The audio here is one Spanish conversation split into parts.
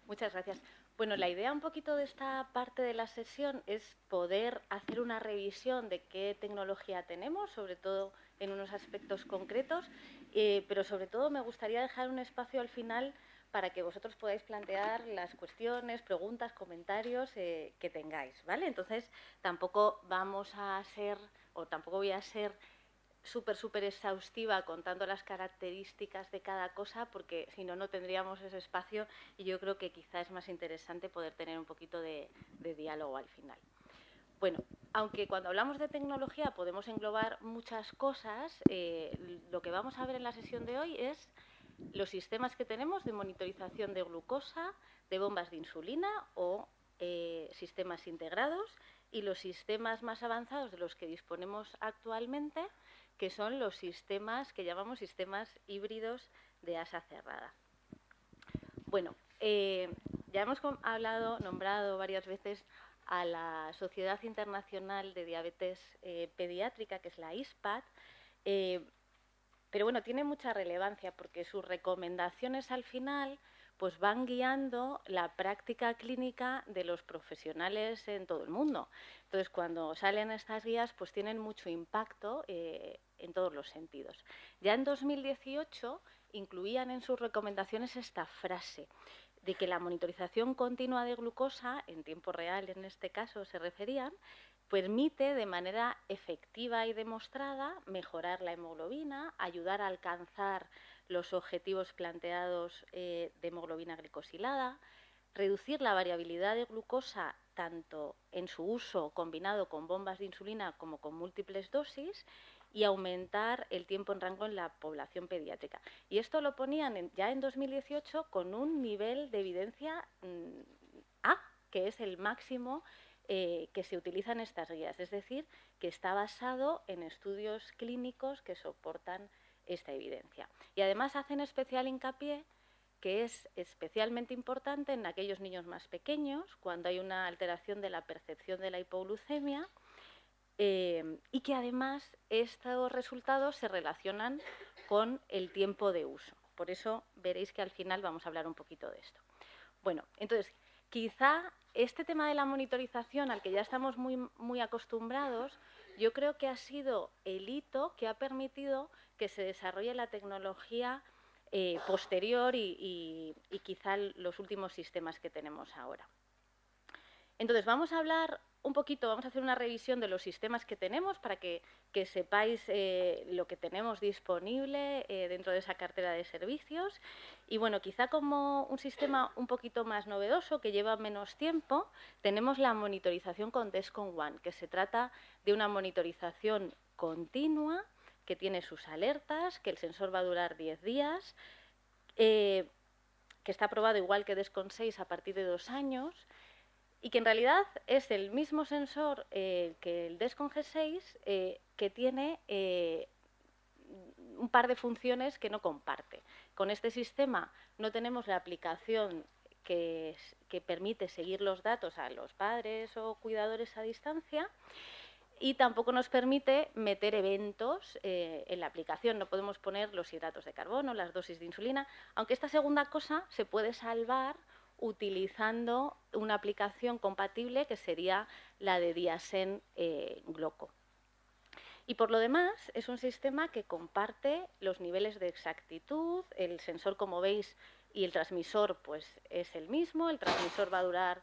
Muchas gracias. Bueno, la idea un poquito de esta parte de la sesión es poder hacer una revisión de qué tecnología tenemos, sobre todo en unos aspectos concretos, pero sobre todo me gustaría dejar un espacio al final para que vosotros podáis plantear las cuestiones, preguntas, comentarios que tengáis, ¿vale? Entonces, tampoco vamos a ser, o tampoco voy a ser súper exhaustiva contando las características de cada cosa, porque si no, no tendríamos ese espacio y yo creo que quizá es más interesante poder tener un poquito de diálogo al final. Bueno, aunque cuando hablamos de tecnología podemos englobar muchas cosas, lo que vamos a ver en la sesión de hoy es los sistemas que tenemos de monitorización de glucosa, de bombas de insulina o sistemas integrados, y los sistemas más avanzados de los que disponemos actualmente, que son los sistemas que llamamos sistemas híbridos de asa cerrada. Bueno, ya hemos nombrado varias veces a la Sociedad Internacional de Diabetes Pediátrica, que es la ISPAD, pero bueno, tiene mucha relevancia porque sus recomendaciones al final pues van guiando la práctica clínica de los profesionales en todo el mundo. Entonces, cuando salen estas guías, pues tienen mucho impacto en todos los sentidos. Ya en 2018 incluían en sus recomendaciones esta frase de que la monitorización continua de glucosa, en tiempo real en este caso se referían, permite de manera efectiva y demostrada mejorar la hemoglobina, ayudar a alcanzar los objetivos planteados de hemoglobina glicosilada, reducir la variabilidad de glucosa tanto en su uso combinado con bombas de insulina como con múltiples dosis, y aumentar el tiempo en rango en la población pediátrica. Y esto lo ponían ya en 2018 con un nivel de evidencia A, que es el máximo que se utiliza en estas guías, es decir, que está basado en estudios clínicos que soportan esta evidencia. Y además hacen especial hincapié que es especialmente importante en aquellos niños más pequeños, cuando hay una alteración de la percepción de la hipoglucemia, y que además estos resultados se relacionan con el tiempo de uso. Por eso veréis que al final vamos a hablar un poquito de esto. Bueno, entonces, quizá este tema de la monitorización, al que ya estamos muy acostumbrados, yo creo que ha sido el hito que ha permitido que se desarrolle la tecnología posterior y quizá los últimos sistemas que tenemos ahora. Entonces, vamos a hablar un poquito, vamos a hacer una revisión de los sistemas que tenemos para que sepáis lo que tenemos disponible dentro de esa cartera de servicios. Y bueno, quizá como un sistema un poquito más novedoso, que lleva menos tiempo, tenemos la monitorización con Descon One, que se trata de una monitorización continua, que tiene sus alertas, que el sensor va a durar 10 días, que está aprobado igual que Descon 6 a partir de 2 años, y que en realidad es el mismo sensor que el Descon G6, que tiene un par de funciones que no comparte. Con este sistema no tenemos la aplicación que permite seguir los datos a los padres o cuidadores a distancia, y tampoco nos permite meter eventos en la aplicación. No podemos poner los hidratos de carbono, las dosis de insulina, aunque esta segunda cosa se puede salvar utilizando una aplicación compatible que sería la de Diasen Gloco. Y por lo demás es un sistema que comparte los niveles de exactitud. El sensor, como veis, y el transmisor pues es el mismo. El transmisor va a durar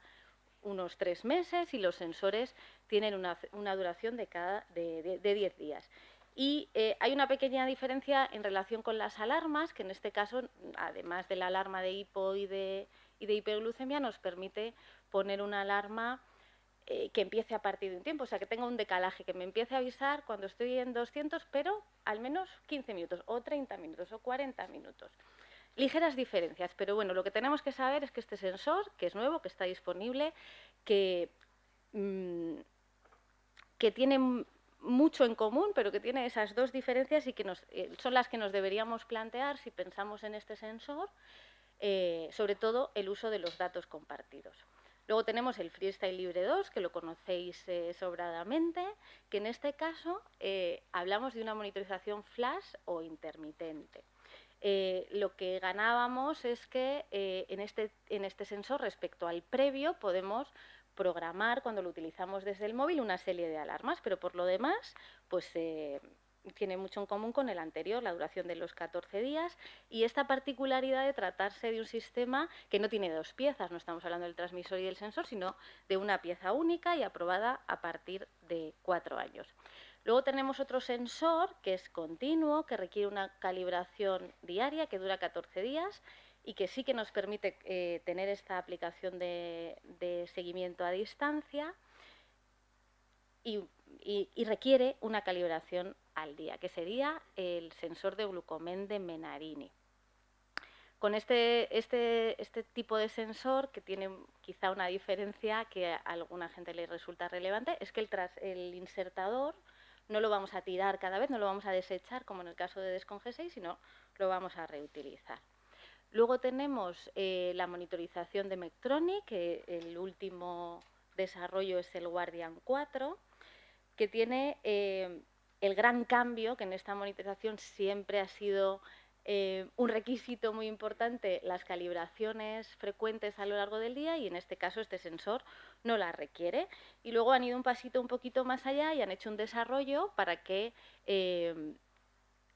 unos 3 meses y los sensores tienen una duración de 10 días. Y hay una pequeña diferencia en relación con las alarmas, que en este caso, además de la alarma de hipo y de hiperglucemia, nos permite poner una alarma que empiece a partir de un tiempo, o sea, que tenga un decalaje, que me empiece a avisar cuando estoy en 200, pero al menos 15 minutos, o 30 minutos, o 40 minutos. Ligeras diferencias, pero bueno, lo que tenemos que saber es que este sensor, que es nuevo, que está disponible, que tiene mucho en común, pero que tiene esas dos diferencias y que son las que nos deberíamos plantear si pensamos en este sensor, sobre todo el uso de los datos compartidos. Luego tenemos el Freestyle Libre 2, que lo conocéis sobradamente, que en este caso hablamos de una monitorización flash o intermitente. lo que ganábamos es que en este sensor, respecto al previo, podemos programar, cuando lo utilizamos desde el móvil, una serie de alarmas, pero por lo demás, pues tiene mucho en común con el anterior, la duración de los 14 días y esta particularidad de tratarse de un sistema que no tiene dos piezas, no estamos hablando del transmisor y del sensor, sino de una pieza única y aprobada a partir de 4 años. Luego tenemos otro sensor que es continuo, que requiere una calibración diaria, que dura 14 días y que sí que nos permite tener esta aplicación de seguimiento a distancia y requiere una calibración al día, que sería el sensor de glucomen de Menarini. Con este tipo de sensor, que tiene quizá una diferencia que a alguna gente le resulta relevante, es que el insertador no lo vamos a tirar cada vez, no lo vamos a desechar como en el caso de Descon G6, sino lo vamos a reutilizar. Luego tenemos la monitorización de Medtronic, que el último desarrollo es el Guardian 4, que tiene el gran cambio, que en esta monitorización siempre ha sido un requisito muy importante, las calibraciones frecuentes a lo largo del día, y en este caso este sensor no las requiere. Y luego han ido un pasito un poquito más allá y han hecho un desarrollo para que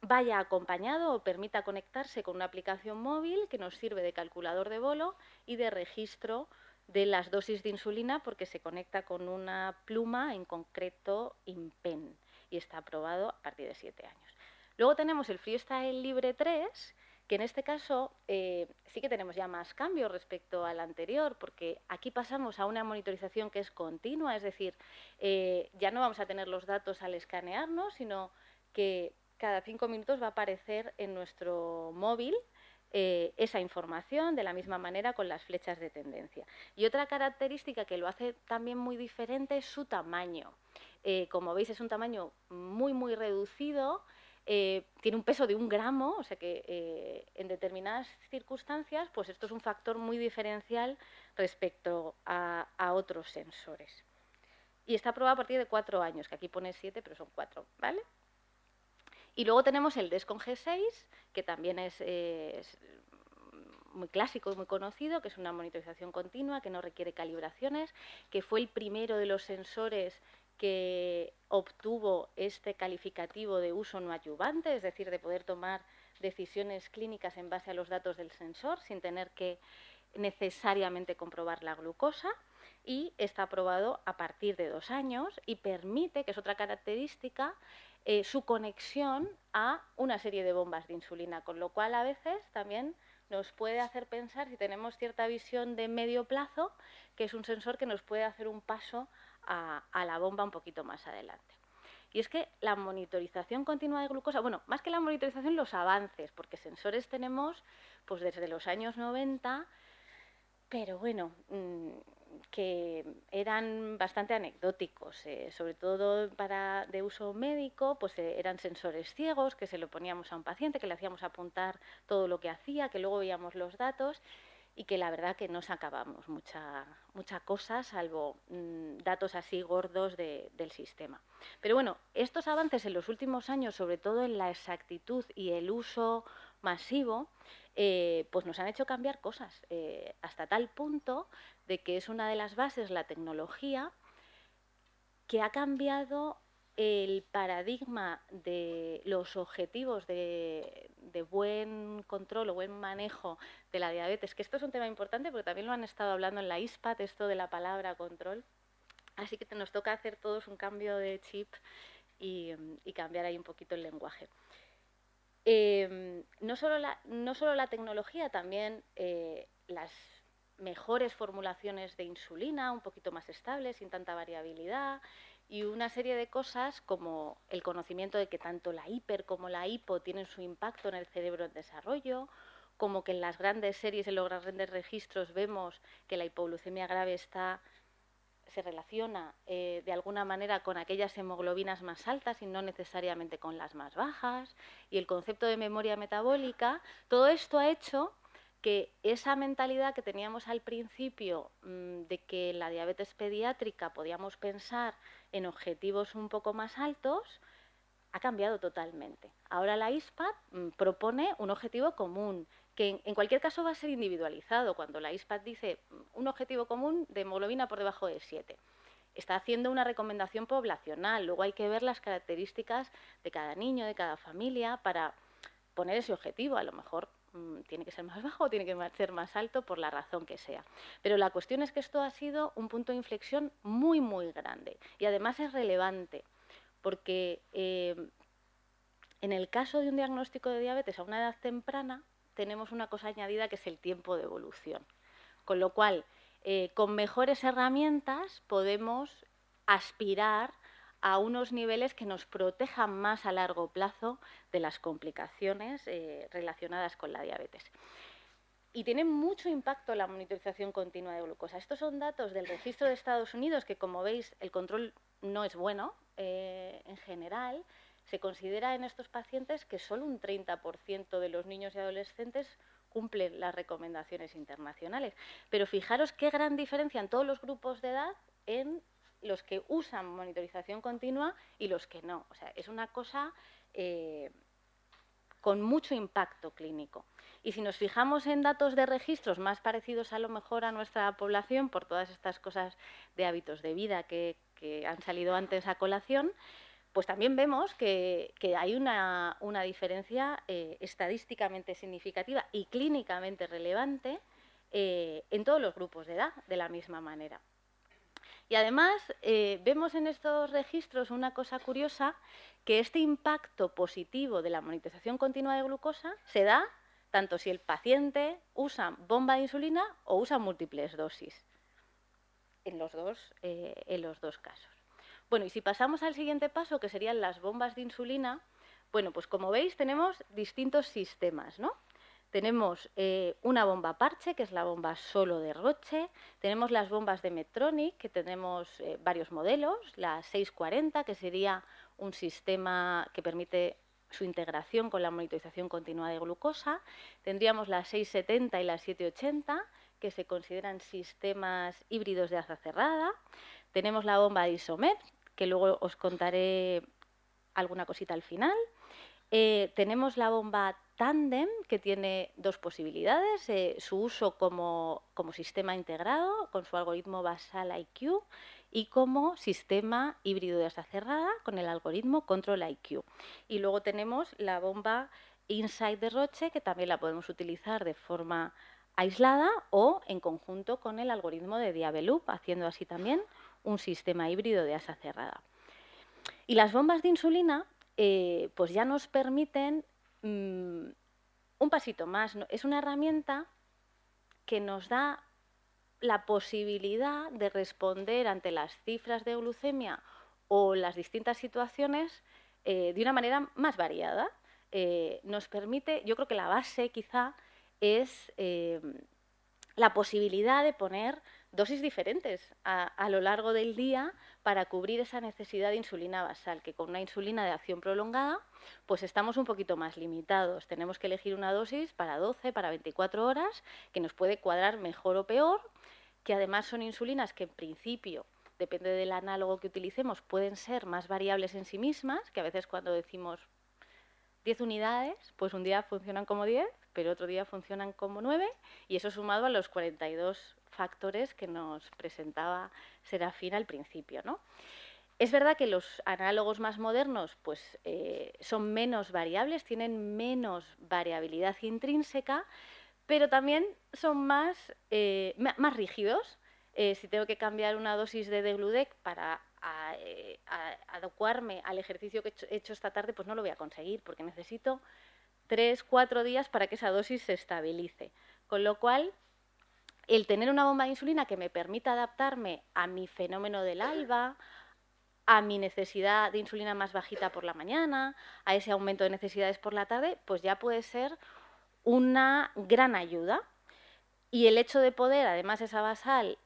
vaya acompañado o permita conectarse con una aplicación móvil que nos sirve de calculador de bolo y de registro de las dosis de insulina, porque se conecta con una pluma, en concreto InPen, y está aprobado a partir de 7 años. Luego tenemos el Freestyle Libre 3, que en este caso sí que tenemos ya más cambios respecto al anterior, porque aquí pasamos a una monitorización que es continua, es decir, ya no vamos a tener los datos al escanearnos, sino que cada 5 minutos va a aparecer en nuestro móvil esa información, de la misma manera con las flechas de tendencia. Y otra característica que lo hace también muy diferente es su tamaño. Como veis, es un tamaño muy, muy reducido, tiene un peso de 1 gramo, o sea que en determinadas circunstancias, pues esto es un factor muy diferencial respecto a otros sensores. Y está aprobado a partir de 4 años, que aquí pone 7, pero son 4, ¿vale? Y luego tenemos el Descon G6, que también es muy clásico y muy conocido, que es una monitorización continua, que no requiere calibraciones, que fue el primero de los sensores que obtuvo este calificativo de uso no adyuvante, es decir, de poder tomar decisiones clínicas en base a los datos del sensor sin tener que necesariamente comprobar la glucosa, y está aprobado a partir de 2 años y permite, que es otra característica, su conexión a una serie de bombas de insulina, con lo cual a veces también nos puede hacer pensar, si tenemos cierta visión de medio plazo, que es un sensor que nos puede hacer un paso a la bomba un poquito más adelante. Y es que la monitorización continua de glucosa, bueno, más que la monitorización, los avances, porque sensores tenemos pues desde los años 90, pero bueno, que eran bastante anecdóticos, sobre todo de uso médico, pues eran sensores ciegos que se lo poníamos a un paciente, que le hacíamos apuntar todo lo que hacía, que luego veíamos los datos y que la verdad que no sacábamos mucha cosa, salvo datos así gordos del sistema. Pero bueno, estos avances en los últimos años, sobre todo en la exactitud y el uso masivo, pues nos han hecho cambiar cosas, hasta tal punto de que es una de las bases, la tecnología, que ha cambiado el paradigma de los objetivos de buen control o buen manejo de la diabetes, que esto es un tema importante porque también lo han estado hablando en la ISPAD, esto de la palabra control, así que nos toca hacer todos un cambio de chip y cambiar ahí un poquito el lenguaje. No solo la tecnología, también las mejores formulaciones de insulina, un poquito más estables, sin tanta variabilidad, y una serie de cosas como el conocimiento de que tanto la hiper como la hipo tienen su impacto en el cerebro en desarrollo, como que en las grandes series, en los grandes registros, vemos que la hipoglucemia grave se relaciona de alguna manera con aquellas hemoglobinas más altas y no necesariamente con las más bajas, y el concepto de memoria metabólica. Todo esto ha hecho que esa mentalidad que teníamos al principio de que en la diabetes pediátrica podíamos pensar en objetivos un poco más altos, ha cambiado totalmente. Ahora la ISPAD propone un objetivo común, que en cualquier caso va a ser individualizado. Cuando la ISPAD dice un objetivo común de hemoglobina por debajo de 7, está haciendo una recomendación poblacional. Luego hay que ver las características de cada niño, de cada familia, para poner ese objetivo. A lo mejor tiene que ser más bajo o tiene que ser más alto por la razón que sea. Pero la cuestión es que esto ha sido un punto de inflexión muy, muy grande. Y además es relevante, porque en el caso de un diagnóstico de diabetes a una edad temprana, tenemos una cosa añadida que es el tiempo de evolución. Con lo cual, con mejores herramientas podemos aspirar a unos niveles que nos protejan más a largo plazo de las complicaciones relacionadas con la diabetes. Y tiene mucho impacto la monitorización continua de glucosa. Estos son datos del registro de Estados Unidos, que como veis el control no es bueno en general. Se considera en estos pacientes que solo un 30% de los niños y adolescentes cumplen las recomendaciones internacionales. Pero fijaros qué gran diferencia en todos los grupos de edad en los que usan monitorización continua y los que no. O sea, es una cosa con mucho impacto clínico. Y si nos fijamos en datos de registros más parecidos a lo mejor a nuestra población, por todas estas cosas de hábitos de vida que han salido antes a colación, pues también vemos que hay una diferencia estadísticamente significativa y clínicamente relevante en todos los grupos de edad, de la misma manera. Y además vemos en estos registros una cosa curiosa, que este impacto positivo de la monitorización continua de glucosa se da tanto si el paciente usa bomba de insulina o usa múltiples dosis, en los dos casos. Bueno, y si pasamos al siguiente paso, que serían las bombas de insulina, bueno, pues como veis tenemos distintos sistemas, ¿no? Tenemos una bomba parche, que es la bomba solo de Roche. Tenemos las bombas de Medtronic, que tenemos varios modelos. La 640, que sería un sistema que permite su integración con la monitorización continua de glucosa. Tendríamos la 670 y la 780, que se consideran sistemas híbridos de asa cerrada. Tenemos la bomba de Isomed, que luego os contaré alguna cosita al final. Tenemos la bomba Tandem, que tiene dos posibilidades, su uso como sistema integrado con su algoritmo basal IQ y como sistema híbrido de asa cerrada con el algoritmo Control IQ. Y luego tenemos la bomba Insight de Roche, que también la podemos utilizar de forma aislada o en conjunto con el algoritmo de Diabeloop, haciendo así también un sistema híbrido de asa cerrada. Y las bombas de insulina pues ya nos permiten un pasito más, ¿no? Es una herramienta que nos da la posibilidad de responder ante las cifras de glucemia o las distintas situaciones de una manera más variada. Nos permite, yo creo que la base quizá es la posibilidad de poner dosis diferentes a lo largo del día para cubrir esa necesidad de insulina basal, que con una insulina de acción prolongada pues estamos un poquito más limitados. Tenemos que elegir una dosis para 12, para 24 horas, que nos puede cuadrar mejor o peor, que además son insulinas que en principio, depende del análogo que utilicemos, pueden ser más variables en sí mismas, que a veces cuando decimos 10 unidades, pues un día funcionan como 10, pero otro día funcionan como 9, y eso sumado a los 42 factores que nos presentaba Serafín al principio, ¿no? Es verdad que los análogos más modernos pues, son menos variables, tienen menos variabilidad intrínseca, pero también son más rígidos. Si tengo que cambiar una dosis de Degludec para adecuarme al ejercicio que he hecho esta tarde, pues no lo voy a conseguir, porque necesito 3-4 días para que esa dosis se estabilice. Con lo cual, el tener una bomba de insulina que me permita adaptarme a mi fenómeno del alba, a mi necesidad de insulina más bajita por la mañana, a ese aumento de necesidades por la tarde, pues ya puede ser una gran ayuda. Y el hecho de poder, además esa basal,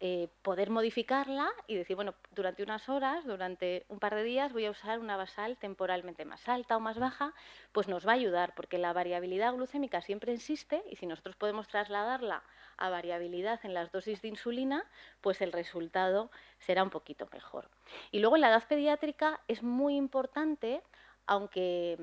poder modificarla y decir, bueno, durante unas horas, durante un par de días voy a usar una basal temporalmente más alta o más baja, pues nos va a ayudar, porque la variabilidad glucémica siempre existe y si nosotros podemos trasladarla a variabilidad en las dosis de insulina, pues el resultado será un poquito mejor. Y luego en la edad pediátrica es muy importante aunque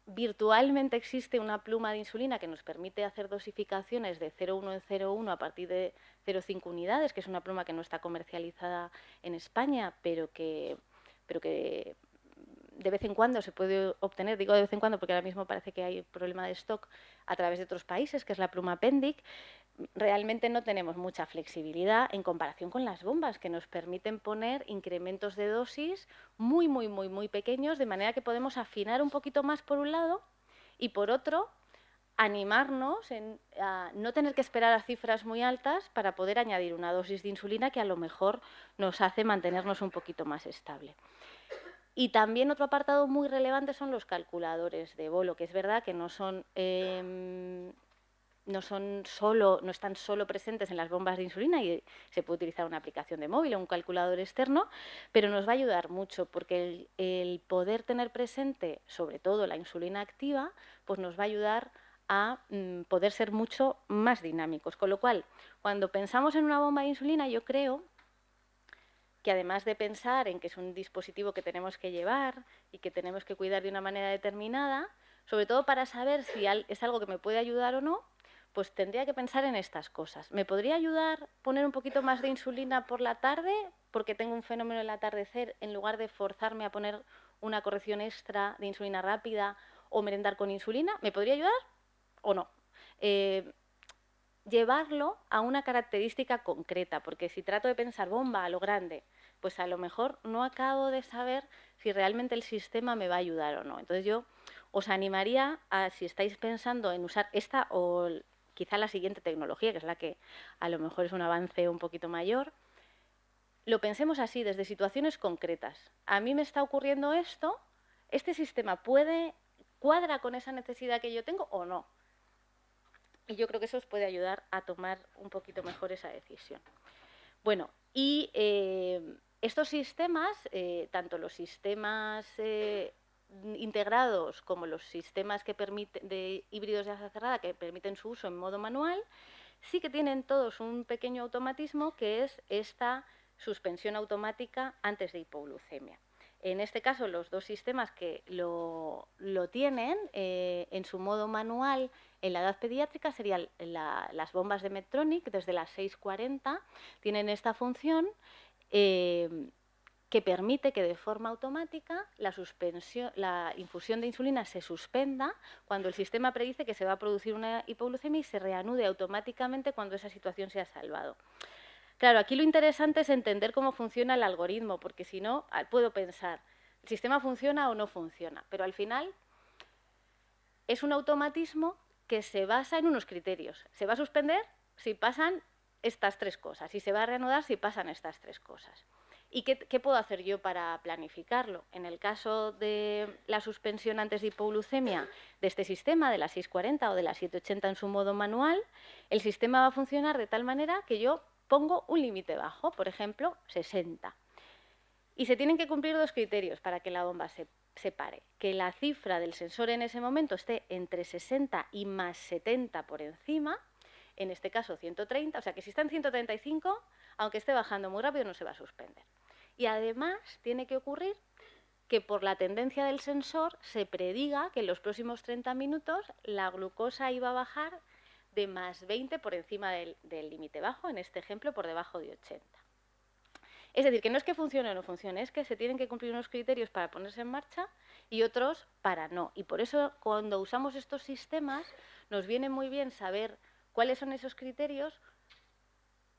virtualmente existe una pluma de insulina que nos permite hacer dosificaciones de 0,1 en 0,1 a partir de 0,5 unidades, que es una pluma que no está comercializada en España, pero que de vez en cuando se puede obtener, digo de vez en cuando porque ahora mismo parece que hay problema de stock a través de otros países, que es la pluma Pendic. Realmente no tenemos mucha flexibilidad en comparación con las bombas, que nos permiten poner incrementos de dosis muy pequeños, de manera que podemos afinar un poquito más por un lado y por otro animarnos a no tener que esperar a cifras muy altas para poder añadir una dosis de insulina que a lo mejor nos hace mantenernos un poquito más estable. Y también otro apartado muy relevante son los calculadores de bolo, que es verdad que no están solo presentes en las bombas de insulina y se puede utilizar una aplicación de móvil o un calculador externo, pero nos va a ayudar mucho porque el poder tener presente sobre todo la insulina activa, pues nos va a ayudar a poder ser mucho más dinámicos. Con lo cual, cuando pensamos en una bomba de insulina, yo creo que además de pensar en que es un dispositivo que tenemos que llevar y que tenemos que cuidar de una manera determinada, sobre todo para saber si es algo que me puede ayudar o no, pues tendría que pensar en estas cosas. ¿Me podría ayudar poner un poquito más de insulina por la tarde porque tengo un fenómeno del atardecer en lugar de forzarme a poner una corrección extra de insulina rápida o merendar con insulina? ¿Me podría ayudar o no? Llevarlo a una característica concreta, porque si trato de pensar bomba a lo grande, pues a lo mejor no acabo de saber si realmente el sistema me va a ayudar o no. Entonces yo os animaría a, si estáis pensando en usar esta o quizá la siguiente tecnología, que es la que a lo mejor es un avance un poquito mayor, lo pensemos así, desde situaciones concretas. A mí me está ocurriendo esto, ¿este sistema cuadra con esa necesidad que yo tengo o no? Y yo creo que eso os puede ayudar a tomar un poquito mejor esa decisión. Bueno, y estos sistemas, tanto los sistemas integrados como los sistemas de híbridos de asa cerrada que permiten su uso en modo manual, sí que tienen todos un pequeño automatismo que es esta suspensión automática antes de hipoglucemia. En este caso, los dos sistemas que lo tienen en su modo manual en la edad pediátrica serían las bombas de Medtronic desde las 6:40, tienen esta función que permite que de forma automática la infusión de insulina se suspenda cuando el sistema predice que se va a producir una hipoglucemia y se reanude automáticamente cuando esa situación se ha salvado. Claro, aquí lo interesante es entender cómo funciona el algoritmo, porque si no, puedo pensar, ¿el sistema funciona o no funciona? Pero al final es un automatismo que se basa en unos criterios. Se va a suspender si pasan estas tres cosas y se va a reanudar si pasan estas tres cosas. ¿Y qué puedo hacer yo para planificarlo? En el caso de la suspensión antes de hipoglucemia de este sistema, de las 6:40 o de las 7:80 en su modo manual, el sistema va a funcionar de tal manera que yo pongo un límite bajo, por ejemplo, 60. Y se tienen que cumplir dos criterios para que la bomba se pare. Que la cifra del sensor en ese momento esté entre 60 y más 70 por encima, en este caso 130, o sea que si está en 135, aunque esté bajando muy rápido, no se va a suspender. Y además tiene que ocurrir que por la tendencia del sensor se prediga que en los próximos 30 minutos la glucosa iba a bajar de más 20 por encima del límite bajo, en este ejemplo por debajo de 80. Es decir, que no es que funcione o no funcione, es que se tienen que cumplir unos criterios para ponerse en marcha y otros para no. Y por eso cuando usamos estos sistemas nos viene muy bien saber cuáles son esos criterios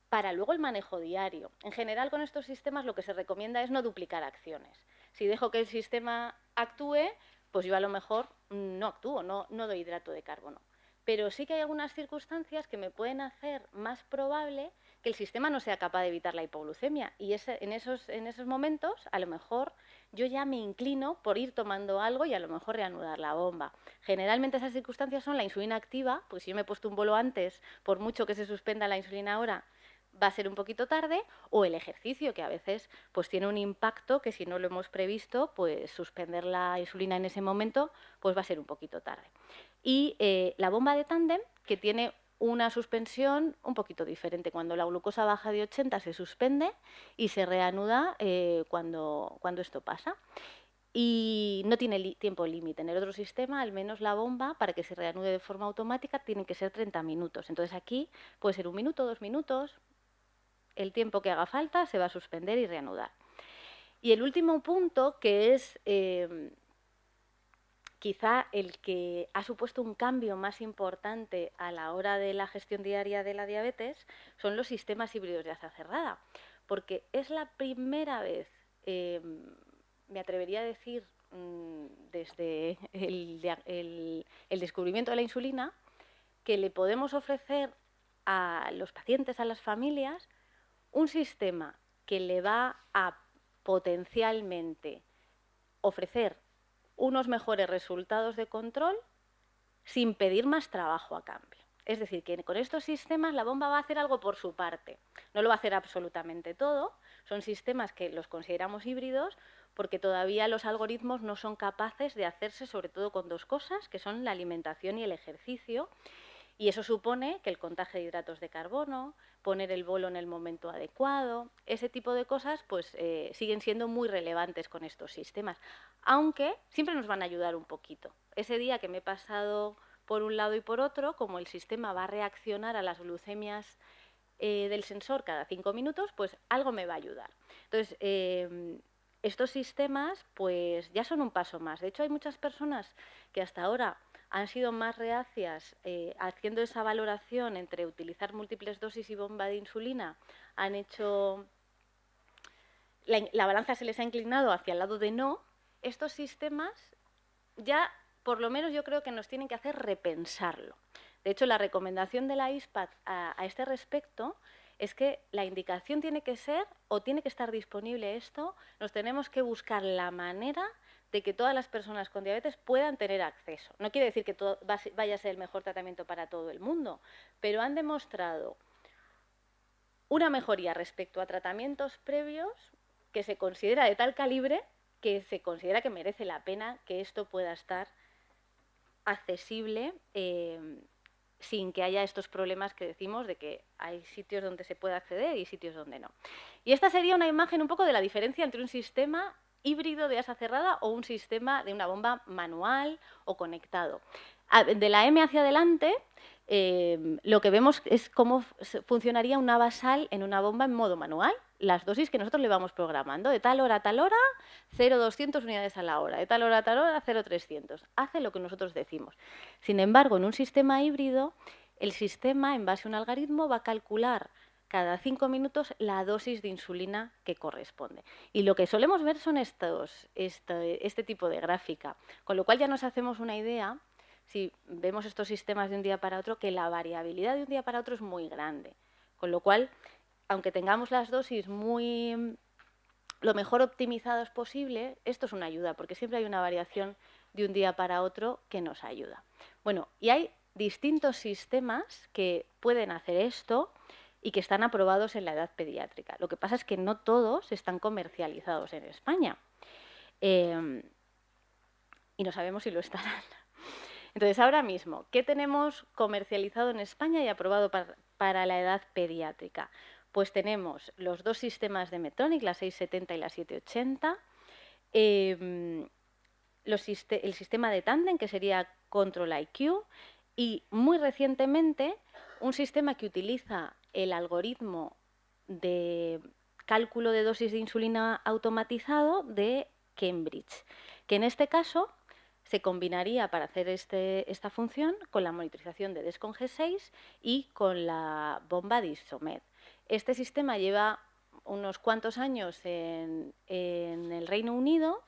para luego el manejo diario. En general con estos sistemas lo que se recomienda es no duplicar acciones. Si dejo que el sistema actúe, pues yo a lo mejor no actúo, no doy hidrato de carbono. Pero sí que hay algunas circunstancias que me pueden hacer más probable que el sistema no sea capaz de evitar la hipoglucemia. Y en esos momentos, a lo mejor, yo ya me inclino por ir tomando algo y a lo mejor reanudar la bomba. Generalmente esas circunstancias son la insulina activa, pues si yo me he puesto un bolo antes, por mucho que se suspenda la insulina ahora, va a ser un poquito tarde, o el ejercicio, que a veces pues tiene un impacto que si no lo hemos previsto, pues suspender la insulina en ese momento pues va a ser un poquito tarde. Y la bomba de tándem, que tiene una suspensión un poquito diferente. Cuando la glucosa baja de 80 se suspende y se reanuda cuando esto pasa. y no tiene tiempo límite. En el otro sistema, al menos la bomba, para que se reanude de forma automática, tiene que ser 30 minutos. Entonces aquí puede ser 1 minuto, 2 minutos, el tiempo que haga falta se va a suspender y reanudar. Y el último punto, que es quizá el que ha supuesto un cambio más importante a la hora de la gestión diaria de la diabetes, son los sistemas híbridos de asa cerrada. Porque es la primera vez, me atrevería a decir, desde el descubrimiento de la insulina, que le podemos ofrecer a los pacientes, a las familias, un sistema que le va a potencialmente ofrecer unos mejores resultados de control sin pedir más trabajo a cambio. Es decir, que con estos sistemas la bomba va a hacer algo por su parte. No lo va a hacer absolutamente todo. Son sistemas que los consideramos híbridos porque todavía los algoritmos no son capaces de hacerse, sobre todo con 2 cosas, que son la alimentación y el ejercicio. Y eso supone que el contagio de hidratos de carbono, poner el bolo en el momento adecuado, ese tipo de cosas pues siguen siendo muy relevantes con estos sistemas, aunque siempre nos van a ayudar un poquito. Ese día que me he pasado por un lado y por otro, como el sistema va a reaccionar a las glucemias del sensor cada 5 minutos, pues algo me va a ayudar. Entonces, estos sistemas pues ya son un paso más. De hecho, hay muchas personas que hasta ahora han sido más reacias haciendo esa valoración entre utilizar múltiples dosis y bomba de insulina. Han hecho... La balanza se les ha inclinado hacia el lado de no. Estos sistemas ya, por lo menos yo creo que nos tienen que hacer repensarlo. De hecho, la recomendación de la ISPAD a este respecto es que la indicación tiene que ser, o tiene que estar disponible esto, nos tenemos que buscar la manera de que todas las personas con diabetes puedan tener acceso. No quiere decir que todo vaya a ser el mejor tratamiento para todo el mundo, pero han demostrado una mejoría respecto a tratamientos previos que se considera de tal calibre que se considera que merece la pena que esto pueda estar accesible sin que haya estos problemas que decimos de que hay sitios donde se puede acceder y sitios donde no. Y esta sería una imagen un poco de la diferencia entre un sistema híbrido de asa cerrada o un sistema de una bomba manual o conectado. De la M hacia adelante, lo que vemos es cómo funcionaría una basal en una bomba en modo manual. Las dosis que nosotros le vamos programando, de tal hora a tal hora, 0,200 unidades a la hora, de tal hora a tal hora, 0,300. Hace lo que nosotros decimos. Sin embargo, en un sistema híbrido, el sistema, en base a un algoritmo, va a calcular cada 5 minutos la dosis de insulina que corresponde. Y lo que solemos ver son este tipo de gráfica, con lo cual ya nos hacemos una idea, si vemos estos sistemas de un día para otro, que la variabilidad de un día para otro es muy grande. Con lo cual, aunque tengamos las dosis lo mejor optimizadas posible, esto es una ayuda, porque siempre hay una variación de un día para otro que nos ayuda. Bueno, y hay distintos sistemas que pueden hacer esto y que están aprobados en la edad pediátrica. Lo que pasa es que no todos están comercializados en España. Y no sabemos si lo estarán. Entonces, ahora mismo, ¿qué tenemos comercializado en España y aprobado para la edad pediátrica? Pues tenemos los 2 sistemas de Medtronic, la 670 y la 780, el sistema de Tandem, que sería Control-IQ, y muy recientemente un sistema que utiliza el algoritmo de cálculo de dosis de insulina automatizado de Cambridge, que en este caso se combinaría para hacer esta función con la monitorización de Dexcom G6 y con la bomba Discomed. Este sistema lleva unos cuantos años en el Reino Unido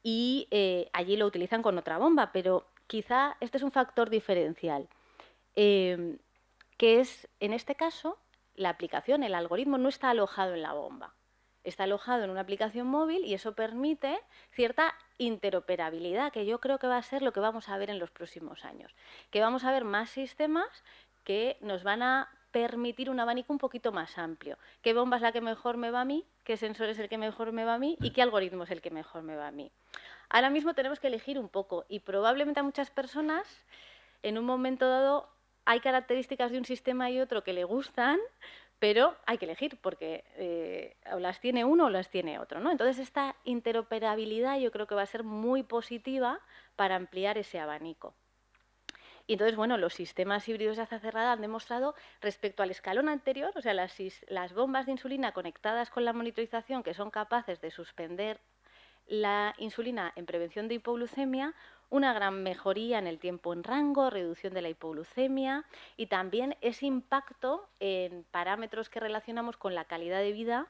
y allí lo utilizan con otra bomba, pero quizá este es un factor diferencial, que es, en este caso, la aplicación, el algoritmo no está alojado en la bomba. Está alojado en una aplicación móvil y eso permite cierta interoperabilidad, que yo creo que va a ser lo que vamos a ver en los próximos años. Que vamos a ver más sistemas que nos van a permitir un abanico un poquito más amplio. ¿Qué bomba es la que mejor me va a mí? ¿Qué sensor es el que mejor me va a mí? ¿Y qué algoritmo es el que mejor me va a mí? Ahora mismo tenemos que elegir un poco y probablemente a muchas personas en un momento dado hay características de un sistema y otro que le gustan, pero hay que elegir porque o las tiene uno o las tiene otro, ¿no? Entonces, esta interoperabilidad yo creo que va a ser muy positiva para ampliar ese abanico. Y entonces, bueno, los sistemas híbridos de aza cerrada han demostrado respecto al escalón anterior, o sea, las bombas de insulina conectadas con la monitorización que son capaces de suspender la insulina en prevención de hipoglucemia, una gran mejoría en el tiempo en rango, reducción de la hipoglucemia y también ese impacto en parámetros que relacionamos con la calidad de vida,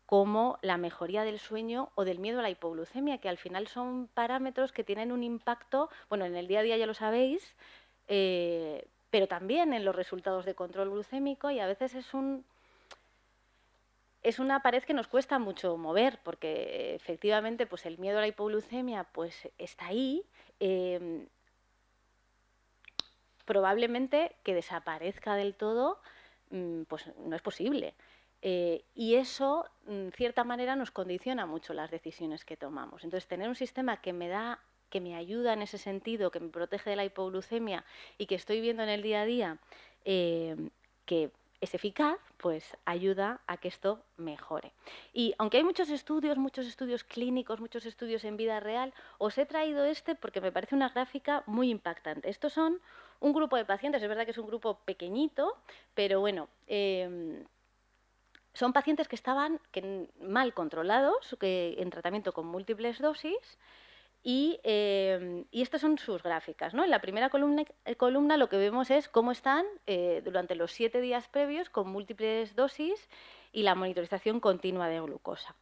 como la mejoría del sueño o del miedo a la hipoglucemia, que al final son parámetros que tienen un impacto, bueno, en el día a día ya lo sabéis, pero también en los resultados de control glucémico, y a veces es una pared que nos cuesta mucho mover, porque efectivamente pues el miedo a la hipoglucemia pues está ahí, probablemente que desaparezca del todo pues no es posible. Y eso, en cierta manera, nos condiciona mucho las decisiones que tomamos. Entonces, tener un sistema que me ayuda en ese sentido, que me protege de la hipoglucemia y que estoy viendo en el día a día que es eficaz, pues ayuda a que esto mejore. Y aunque hay muchos estudios clínicos, muchos estudios en vida real, os he traído este porque me parece una gráfica muy impactante. Estos son un grupo de pacientes, es verdad que es un grupo pequeñito, pero bueno, son pacientes que estaban mal controlados, en tratamiento con múltiples dosis, y estas son sus gráficas, ¿no? En la primera columna lo que vemos es cómo están durante los 7 días previos con múltiples dosis y la monitorización continua de glucosa.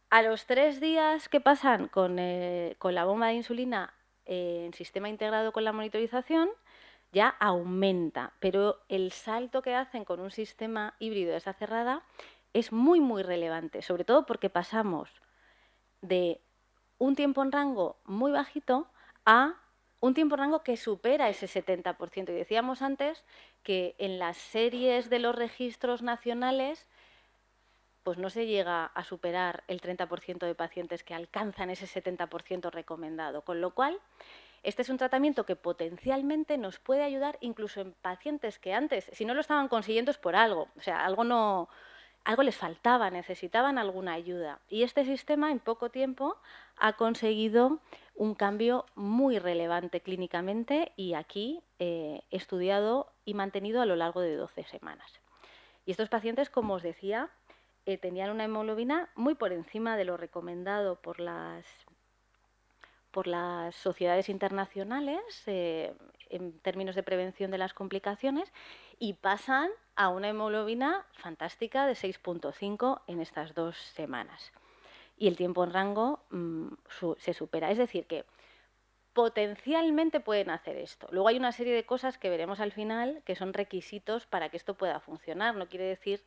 A los 3 días que pasan con la bomba de insulina en sistema integrado con la monitorización, ya aumenta, pero el salto que hacen con un sistema híbrido de esa cerrada es muy, muy relevante, sobre todo porque pasamos de un tiempo en rango muy bajito a un tiempo en rango que supera ese 70%. Y decíamos antes que en las series de los registros nacionales pues no se llega a superar el 30% de pacientes que alcanzan ese 70% recomendado, con lo cual este es un tratamiento que potencialmente nos puede ayudar incluso en pacientes que antes, si no lo estaban consiguiendo es por algo, o sea, algo les faltaba, necesitaban alguna ayuda. Y este sistema en poco tiempo ha conseguido un cambio muy relevante clínicamente y aquí estudiado y mantenido a lo largo de 12 semanas. Y estos pacientes, como os decía, tenían una hemoglobina muy por encima de lo recomendado por las sociedades internacionales en términos de prevención de las complicaciones, y pasan a una hemoglobina fantástica de 6,5 en estas 2 semanas. Y el tiempo en rango se supera. Es decir, que potencialmente pueden hacer esto. Luego hay una serie de cosas que veremos al final que son requisitos para que esto pueda funcionar. No quiere decir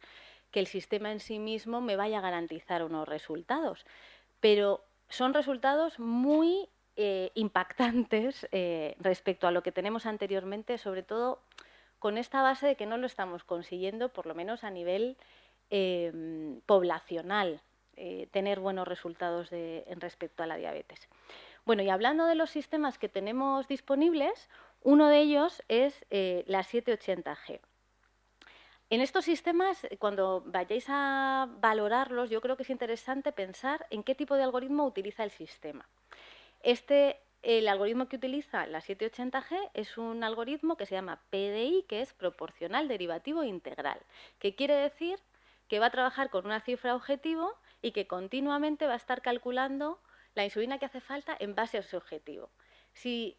que el sistema en sí mismo me vaya a garantizar unos resultados, pero son resultados muy impactantes respecto a lo que tenemos anteriormente, sobre todo con esta base de que no lo estamos consiguiendo, por lo menos a nivel poblacional, tener buenos resultados en respecto a la diabetes. Bueno, y hablando de los sistemas que tenemos disponibles, uno de ellos es la 780G. En estos sistemas, cuando vayáis a valorarlos, yo creo que es interesante pensar en qué tipo de algoritmo utiliza el sistema. El algoritmo que utiliza la 780G es un algoritmo que se llama PDI, que es proporcional derivativo integral, que quiere decir que va a trabajar con una cifra objetivo y que continuamente va a estar calculando la insulina que hace falta en base a ese objetivo. Si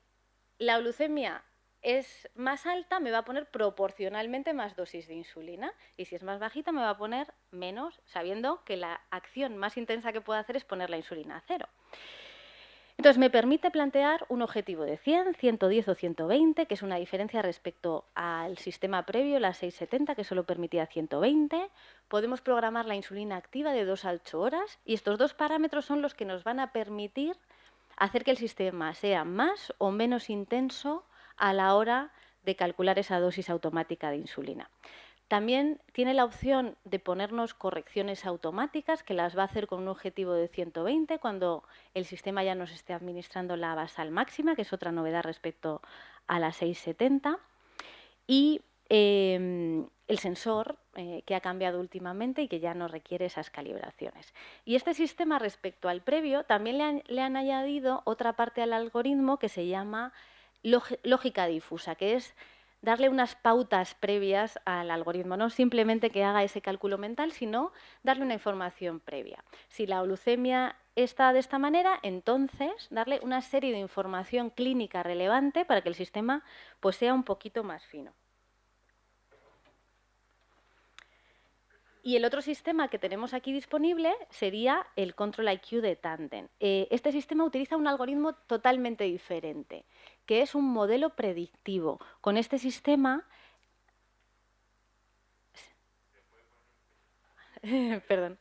la glucemia es más alta, me va a poner proporcionalmente más dosis de insulina, y si es más bajita me va a poner menos, sabiendo que la acción más intensa que puedo hacer es poner la insulina a 0. Entonces me permite plantear un objetivo de 100, 110 o 120, que es una diferencia respecto al sistema previo, la 670, que solo permitía 120. Podemos programar la insulina activa de 2 a 8 horas, y estos 2 parámetros son los que nos van a permitir hacer que el sistema sea más o menos intenso a la hora de calcular esa dosis automática de insulina. También tiene la opción de ponernos correcciones automáticas, que las va a hacer con un objetivo de 120 cuando el sistema ya nos esté administrando la basal máxima, que es otra novedad respecto a la 670. Y el sensor que ha cambiado últimamente y que ya no requiere esas calibraciones. Y este sistema, respecto al previo, también le han añadido otra parte al algoritmo que se llama lógica difusa, que es darle unas pautas previas al algoritmo, no simplemente que haga ese cálculo mental, sino darle una información previa. Si la glucemia está de esta manera, entonces darle una serie de información clínica relevante para que el sistema pues, sea un poquito más fino. Y el otro sistema que tenemos aquí disponible sería el Control IQ de Tandem. Este sistema utiliza un algoritmo totalmente diferente, que es un modelo predictivo. Con este sistema... Perdón.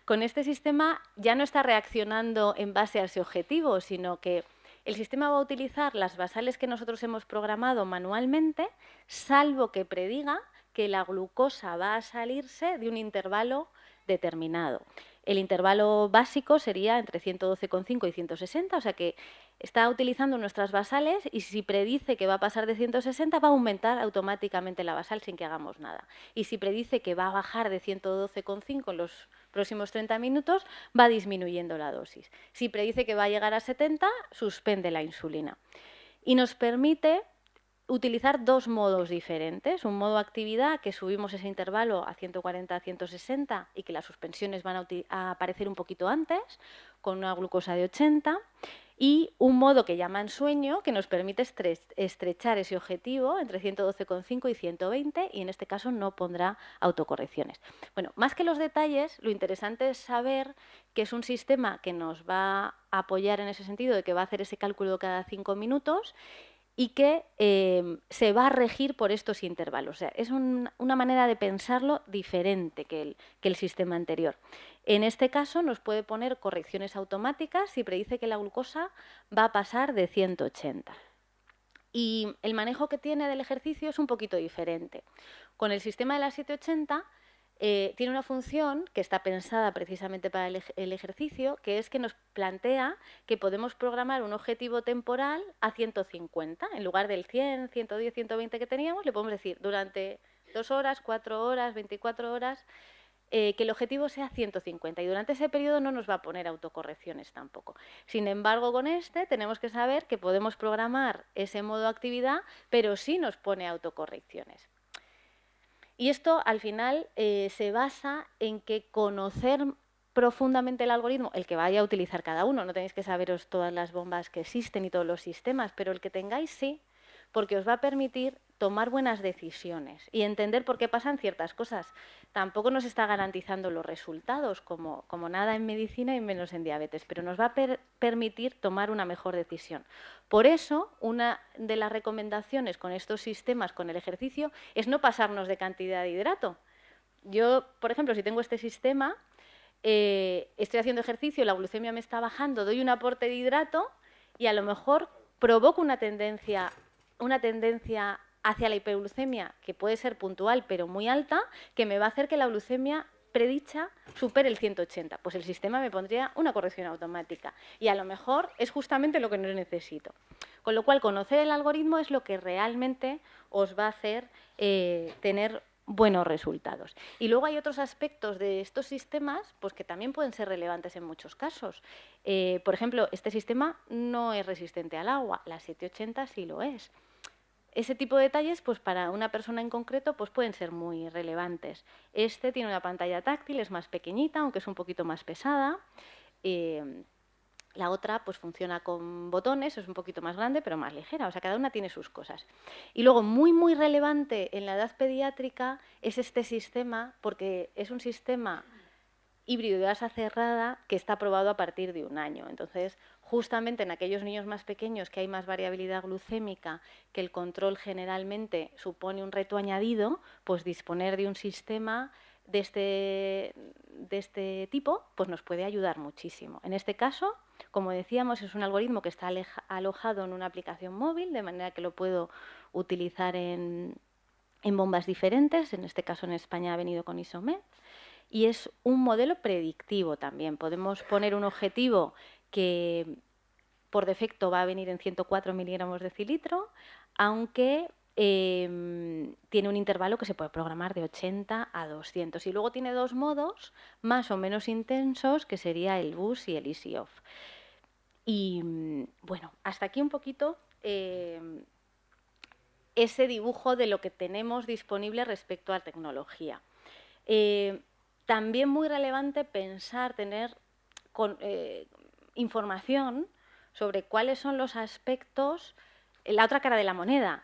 Con este sistema ya no está reaccionando en base a ese objetivo, sino que el sistema va a utilizar las basales que nosotros hemos programado manualmente, salvo que prediga que la glucosa va a salirse de un intervalo determinado. El intervalo básico sería entre 112,5 y 160, o sea que está utilizando nuestras basales y si predice que va a pasar de 160 va a aumentar automáticamente la basal sin que hagamos nada. Y si predice que va a bajar de 112,5 en los próximos 30 minutos, va disminuyendo la dosis. Si predice que va a llegar a 70, suspende la insulina. Y nos permite utilizar dos modos diferentes. Un modo actividad, que subimos ese intervalo a 140 a 160 y que las suspensiones van a aparecer un poquito antes, con una glucosa de 80. Y un modo que llaman sueño, que nos permite estrechar ese objetivo entre 112,5 y 120, y en este caso no pondrá autocorrecciones. Bueno, más que los detalles, lo interesante es saber que es un sistema que nos va a apoyar en ese sentido de que va a hacer ese cálculo cada 5 minutos y que se va a regir por estos intervalos. O sea, es una manera de pensarlo diferente que el sistema anterior. En este caso nos puede poner correcciones automáticas si predice que la glucosa va a pasar de 180. Y el manejo que tiene del ejercicio es un poquito diferente. Con el sistema de la 780 tiene una función que está pensada precisamente para el ejercicio, que es que nos plantea que podemos programar un objetivo temporal a 150. En lugar del 100, 110, 120 que teníamos, le podemos decir durante 2 horas, 4 horas, 24 horas, que el objetivo sea 150 y durante ese periodo no nos va a poner autocorrecciones tampoco. Sin embargo, con este tenemos que saber que podemos programar ese modo actividad, pero sí nos pone autocorrecciones. Y esto al final se basa en que conocer profundamente el algoritmo, el que vaya a utilizar cada uno, no tenéis que saberos todas las bombas que existen y todos los sistemas, pero el que tengáis sí, porque os va a permitir tomar buenas decisiones y entender por qué pasan ciertas cosas. Tampoco nos está garantizando los resultados, como nada en medicina y menos en diabetes, pero nos va a permitir tomar una mejor decisión. Por eso, una de las recomendaciones con estos sistemas, con el ejercicio, es no pasarnos de cantidad de hidrato. Yo, por ejemplo, si tengo este sistema, estoy haciendo ejercicio, la glucemia me está bajando, doy un aporte de hidrato y a lo mejor provoco una tendencia hacia la hiperglucemia, que puede ser puntual pero muy alta, que me va a hacer que la glucemia predicha supere el 180. Pues el sistema me pondría una corrección automática y a lo mejor es justamente lo que no necesito. Con lo cual, conocer el algoritmo es lo que realmente os va a hacer tener buenos resultados. Y luego hay otros aspectos de estos sistemas pues, que también pueden ser relevantes en muchos casos. Por ejemplo, este sistema no es resistente al agua, la 780 sí lo es. Ese tipo de detalles, pues para una persona en concreto, pues pueden ser muy relevantes. Este tiene una pantalla táctil, es más pequeñita, aunque es un poquito más pesada. La otra pues funciona con botones, es un poquito más grande, pero más ligera. O sea, cada una tiene sus cosas. Y luego, muy, muy relevante en la edad pediátrica es este sistema, porque es un sistema híbrido de gasa cerrada que está aprobado a partir de 1 año. Entonces, justamente en aquellos niños más pequeños que hay más variabilidad glucémica, que el control generalmente supone un reto añadido, pues disponer de un sistema de este tipo pues nos puede ayudar muchísimo. En este caso, como decíamos, es un algoritmo que está alojado en una aplicación móvil, de manera que lo puedo utilizar en bombas diferentes. En este caso, en España ha venido con Isomed. Y es un modelo predictivo también. Podemos poner un objetivo que por defecto va a venir en 104 miligramos de decilitro, aunque tiene un intervalo que se puede programar de 80 a 200. Y luego tiene dos modos más o menos intensos, que sería el boost y el easy off. Y bueno, hasta aquí un poquito ese dibujo de lo que tenemos disponible respecto a tecnología. También muy relevante pensar, tener información sobre cuáles son los aspectos, la otra cara de la moneda,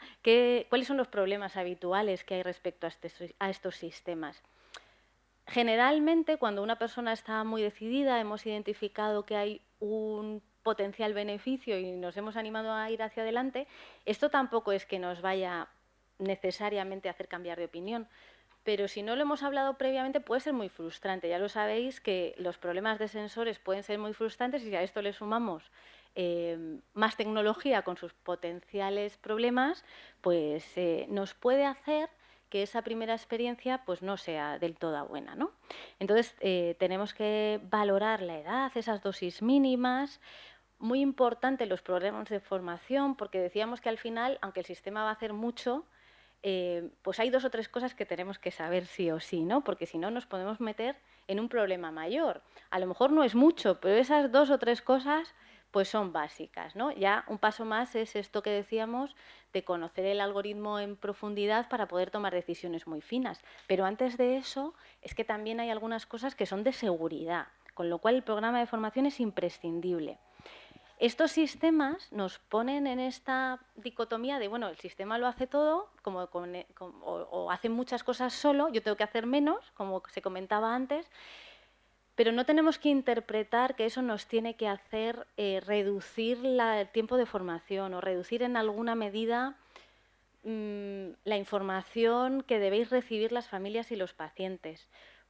cuáles son los problemas habituales que hay respecto a estos sistemas. Generalmente, cuando una persona está muy decidida, hemos identificado que hay un potencial beneficio y nos hemos animado a ir hacia adelante, esto tampoco es que nos vaya necesariamente a hacer cambiar de opinión, pero si no lo hemos hablado previamente puede ser muy frustrante. Ya lo sabéis que los problemas de sensores pueden ser muy frustrantes y si a esto le sumamos más tecnología con sus potenciales problemas, pues nos puede hacer que esa primera experiencia pues no sea del todo buena, ¿no? Entonces tenemos que valorar la edad, esas dosis mínimas. Muy importante los programas de formación, porque decíamos que al final, aunque el sistema va a hacer mucho, pues hay dos o tres cosas que tenemos que saber sí o sí, ¿no? Porque si no nos podemos meter en un problema mayor. A lo mejor no es mucho, pero esas dos o tres cosas pues son básicas, ¿no? Ya un paso más es esto que decíamos de conocer el algoritmo en profundidad para poder tomar decisiones muy finas. Pero antes de eso es que también hay algunas cosas que son de seguridad, con lo cual el programa de formación es imprescindible. Estos sistemas nos ponen en esta dicotomía de, bueno, el sistema lo hace todo o hace muchas cosas solo, yo tengo que hacer menos, como se comentaba antes, pero no tenemos que interpretar que eso nos tiene que hacer reducir el tiempo de formación o reducir en alguna medida la información que debéis recibir las familias y los pacientes.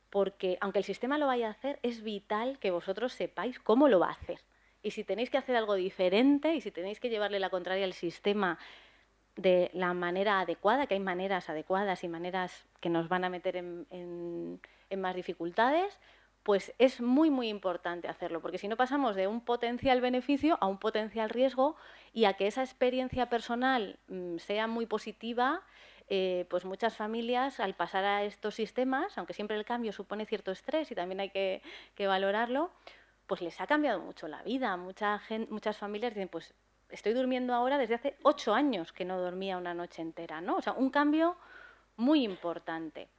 Porque aunque el sistema lo vaya a hacer, es vital que vosotros sepáis cómo lo va a hacer. Y si tenéis que hacer algo diferente y si tenéis que llevarle la contraria al sistema de la manera adecuada, que hay maneras adecuadas y maneras que nos van a meter en más dificultades, pues es muy, muy importante hacerlo, porque si no pasamos de un potencial beneficio a un potencial riesgo y a que esa experiencia personal sea muy positiva, pues muchas familias al pasar a estos sistemas, aunque siempre el cambio supone cierto estrés y también hay que valorarlo, pues les ha cambiado mucho la vida. Muchas familias dicen, pues estoy durmiendo ahora desde hace 8 años que no dormía una noche entera, ¿no? O sea, un cambio muy importante.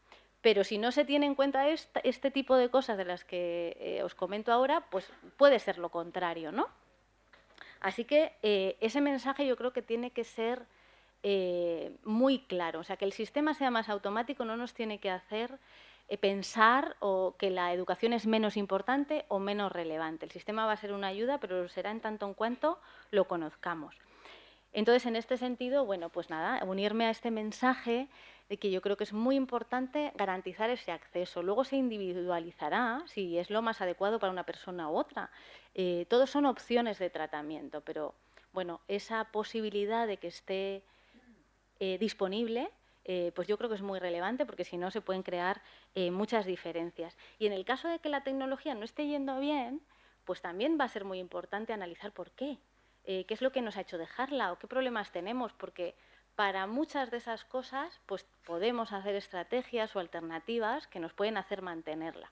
Pero si no se tiene en cuenta este tipo de cosas de las que os comento ahora, pues puede ser lo contrario, ¿no? Así que ese mensaje yo creo que tiene que ser muy claro. O sea, que el sistema sea más automático no nos tiene que hacer pensar o que la educación es menos importante o menos relevante. El sistema va a ser una ayuda, pero lo será en tanto en cuanto lo conozcamos. Entonces, en este sentido, bueno, pues nada, unirme a este mensaje de que yo creo que es muy importante garantizar ese acceso. Luego se individualizará si es lo más adecuado para una persona u otra. Todos son opciones de tratamiento, pero bueno, esa posibilidad de que esté disponible, pues yo creo que es muy relevante porque si no se pueden crear muchas diferencias. Y en el caso de que la tecnología no esté yendo bien, pues también va a ser muy importante analizar por qué. ¿Qué es lo que nos ha hecho dejarla o qué problemas tenemos? Porque para muchas de esas cosas pues podemos hacer estrategias o alternativas que nos pueden hacer mantenerla.